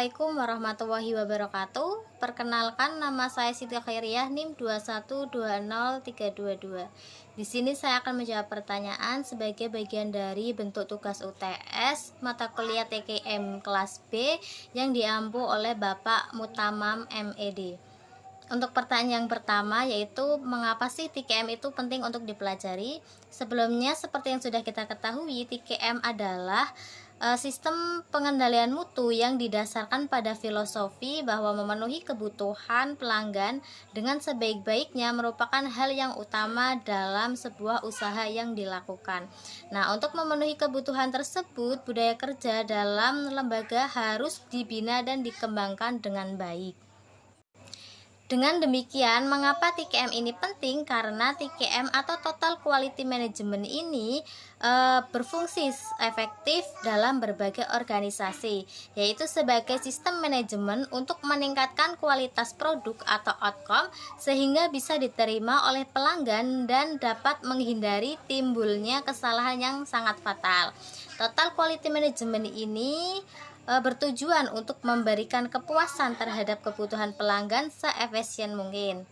Assalamualaikum warahmatullahi wabarakatuh. Perkenalkan, nama saya Siti Khairiyah, NIM 2120322. Di sini saya akan menjawab pertanyaan sebagai bagian dari bentuk tugas UTS mata kuliah TKM kelas B yang diampu oleh Bapak Mutamam MED. Untuk pertanyaan yang pertama, yaitu mengapa sih TKM itu penting untuk dipelajari? Sebelumnya, seperti yang sudah kita ketahui, TKM adalah sistem pengendalian mutu yang didasarkan pada filosofi bahwa memenuhi kebutuhan pelanggan dengan sebaik-baiknya merupakan hal yang utama dalam sebuah usaha yang dilakukan. Nah, untuk memenuhi kebutuhan tersebut, budaya kerja dalam lembaga harus dibina dan dikembangkan dengan baik. Dengan demikian, mengapa TKM ini penting? Karena TKM atau Total Quality Management ini berfungsi efektif dalam berbagai organisasi, yaitu sebagai sistem manajemen untuk meningkatkan kualitas produk atau outcome sehingga bisa diterima oleh pelanggan dan dapat menghindari timbulnya kesalahan yang sangat fatal. Total Quality Management ini bertujuan untuk memberikan kepuasan terhadap kebutuhan pelanggan seefisien mungkin.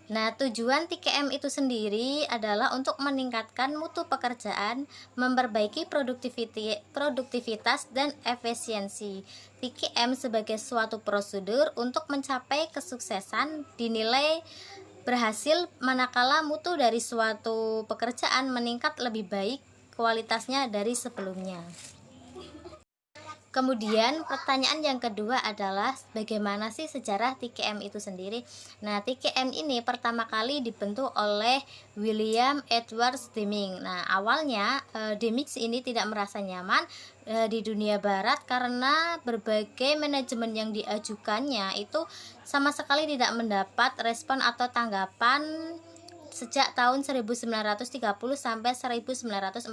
Nah, tujuan TKM itu sendiri adalah untuk meningkatkan mutu pekerjaan, memperbaiki produktivitas dan efisiensi. TKM sebagai suatu prosedur untuk mencapai kesuksesan dinilai berhasil manakala mutu dari suatu pekerjaan meningkat lebih baik kualitasnya dari sebelumnya. Kemudian pertanyaan yang kedua adalah bagaimana sih sejarah TKM itu sendiri? Nah, TKM ini pertama kali dibentuk oleh William Edward Deming. Nah, awalnya Deming ini tidak merasa nyaman di dunia barat karena berbagai manajemen yang diajukannya itu sama sekali tidak mendapat respon atau tanggapan sejak tahun 1930 sampai 1940.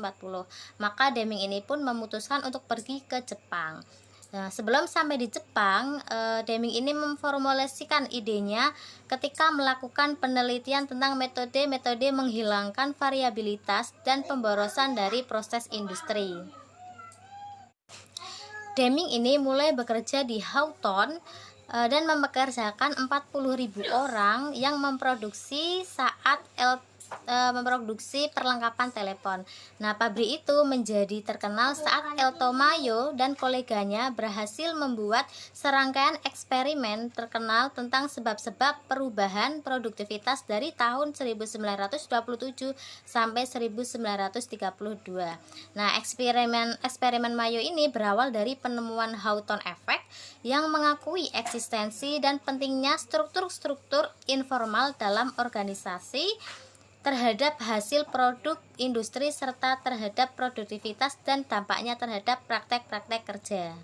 Maka Deming ini pun memutuskan untuk pergi ke Jepang. Nah, sebelum sampai di Jepang, Deming ini memformulasikan idenya ketika melakukan penelitian tentang metode-metode menghilangkan variabilitas dan pemborosan dari proses industri. Deming ini mulai bekerja di Houghton dan mempekerjakan 40.000 orang yang memproduksi perlengkapan telepon. Nah, pabrik itu menjadi terkenal saat Eltomayo dan koleganya berhasil membuat serangkaian eksperimen terkenal tentang sebab-sebab perubahan produktivitas dari tahun 1927 sampai 1932. Nah, eksperimen Mayo ini berawal dari penemuan Houghton Effect yang mengakui eksistensi dan pentingnya struktur-struktur informal dalam organisasi terhadap hasil produk industri serta terhadap produktivitas dan dampaknya terhadap praktek-praktek kerja.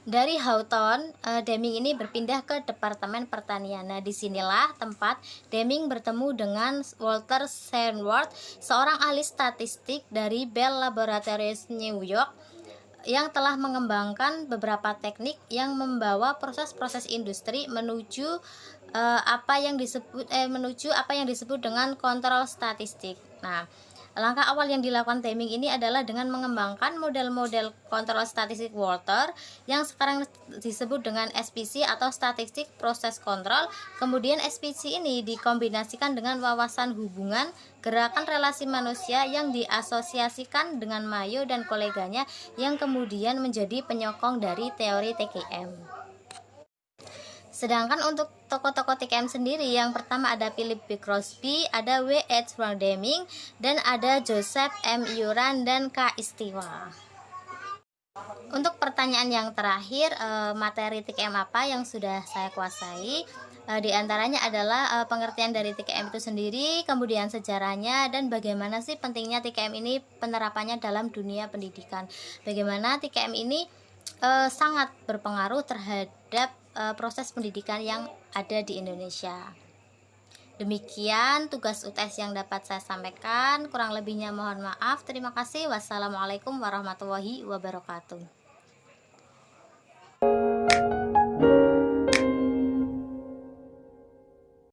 Dari Houghton, Deming ini berpindah ke Departemen Pertanian. Nah, disinilah tempat Deming bertemu dengan Walter Sandworth, seorang ahli statistik dari Bell Laboratories New York yang telah mengembangkan beberapa teknik yang membawa proses-proses industri menuju apa yang disebut dengan kontrol statistik. Nah, langkah awal yang dilakukan Deming ini adalah dengan mengembangkan model-model kontrol statistik Walter yang sekarang disebut dengan SPC atau Statistic Process Control. Kemudian SPC ini dikombinasikan dengan wawasan hubungan gerakan relasi manusia yang diasosiasikan dengan Mayo dan koleganya yang kemudian menjadi penyokong dari teori TKM. Sedangkan untuk tokoh-tokoh TKM sendiri, yang pertama ada Philip B. Crosby, ada W. H. Deming, dan ada Joseph M. Uran dan K. Istiwa. Untuk pertanyaan yang terakhir, materi TKM apa yang sudah saya kuasai? Di antaranya adalah pengertian dari TKM itu sendiri, kemudian sejarahnya, dan bagaimana sih pentingnya TKM ini penerapannya dalam dunia pendidikan. Bagaimana TKM ini sangat berpengaruh terhadap proses pendidikan yang ada di Indonesia. Demikian tugas UTS yang dapat saya sampaikan. Kurang lebihnya mohon maaf. Terima kasih. Wassalamualaikum warahmatullahi wabarakatuh.